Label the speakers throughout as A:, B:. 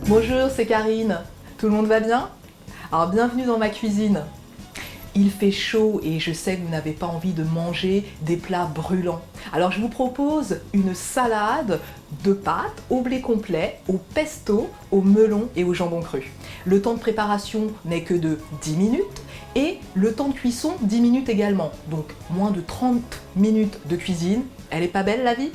A: Bonjour, c'est Karine. Tout le monde va bien? Alors bienvenue dans ma cuisine. Il fait chaud et je sais que vous n'avez pas envie de manger des plats brûlants. Alors je vous propose une salade de pâtes au blé complet, au pesto, au melon et au jambon cru. Le temps de préparation n'est que de 10 minutes et le temps de cuisson 10 minutes également. Donc moins de 30 minutes de cuisine. Elle est pas belle la vie?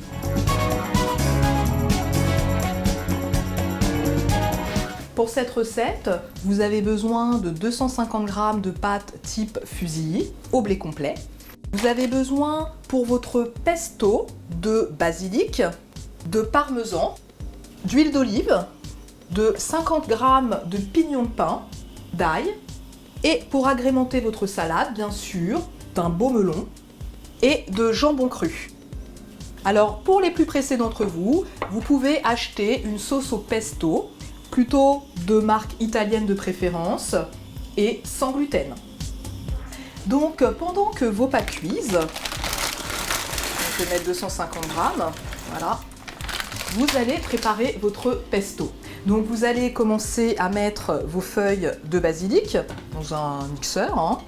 A: Pour cette recette, vous avez besoin de 250 g de pâtes type fusilli au blé complet. Vous avez besoin pour votre pesto de basilic, de parmesan, d'huile d'olive, de 50 g de pignon de pin, d'ail et pour agrémenter votre salade, bien sûr, d'un beau melon et de jambon cru. Alors pour les plus pressés d'entre vous, vous pouvez acheter une sauce au pesto, plutôt de marque italienne de préférence et sans gluten. Donc pendant que vos pâtes cuisent, je vais mettre 250 g, voilà, vous allez préparer votre pesto. Donc vous allez commencer à mettre vos feuilles de basilic dans un mixeur, hein,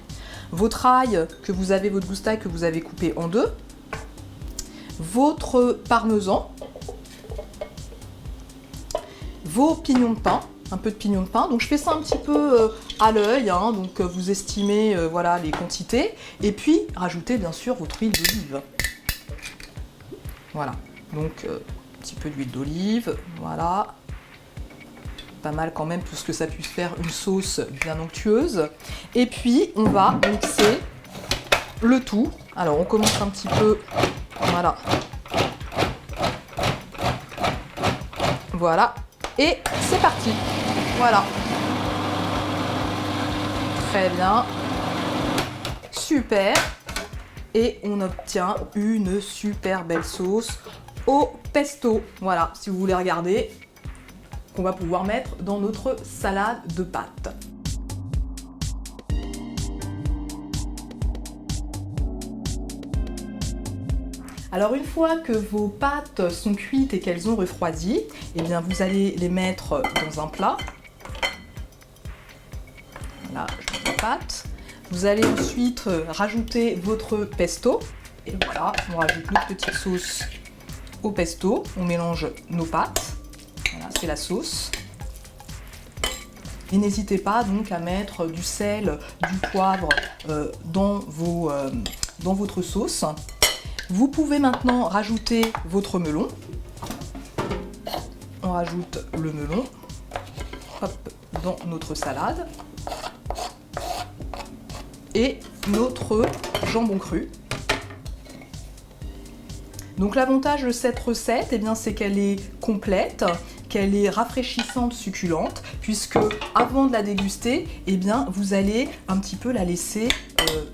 A: votre ail que vous avez, votre goustaille que vous avez coupé en deux, votre parmesan, vos pignons de pain, un peu de pignons de pain. Donc je fais ça un petit peu à l'œil, hein, donc vous estimez voilà, les quantités. Et puis rajoutez bien sûr votre huile d'olive. Voilà, donc un petit peu d'huile d'olive, voilà. Pas mal quand même pour que ça puisse faire une sauce bien onctueuse. Et puis on va mixer le tout. Alors on commence un petit peu, voilà. Voilà. Et c'est parti, voilà. Très bien, super. Et on obtient une super belle sauce au pesto. Voilà, si vous voulez regarder, qu'on va pouvoir mettre dans notre salade de pâtes. Alors une fois que vos pâtes sont cuites et qu'elles ont refroidi, eh bien vous allez les mettre dans un plat. Voilà, je mets les pâtes. Vous allez ensuite rajouter votre pesto. Et voilà, on rajoute notre petite sauce au pesto. On mélange nos pâtes. Voilà, c'est la sauce. Et n'hésitez pas donc à mettre du sel, du poivre dans votre sauce. Vous pouvez maintenant rajouter votre melon. On rajoute le melon, hop, dans notre salade. Et notre jambon cru. Donc l'avantage de cette recette, eh bien, c'est qu'elle est complète, qu'elle est rafraîchissante, succulente, puisque avant de la déguster, eh bien, vous allez un petit peu la laisser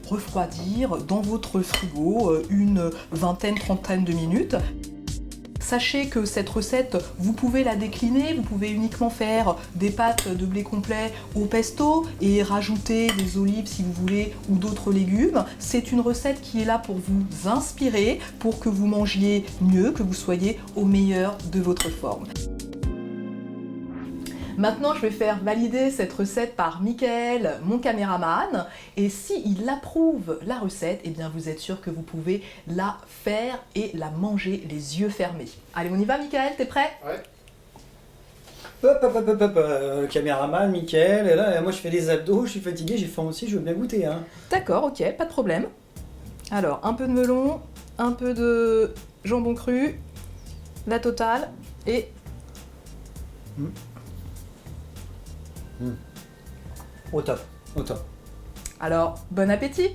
A: refroidir dans votre frigo une vingtaine, trentaine de minutes. Sachez que cette recette, vous pouvez la décliner, vous pouvez uniquement faire des pâtes de blé complet au pesto et rajouter des olives si vous voulez ou d'autres légumes. C'est une recette qui est là pour vous inspirer, pour que vous mangiez mieux, que vous soyez au meilleur de votre forme. Maintenant, je vais faire valider cette recette par Mickaël, mon caméraman, et s'il approuve la recette, eh bien vous êtes sûr que vous pouvez la faire et la manger les yeux fermés. Allez, on y va, Mickaël, t'es prêt?
B: Ouais. Caméraman, Mickaël, et là, moi je fais des abdos, je suis fatigué, j'ai faim aussi, je veux bien goûter. Hein.
A: D'accord, ok, pas de problème. Alors, un peu de melon, un peu de jambon cru, la totale, et...
B: Au top, au top.
A: Alors, bon appétit!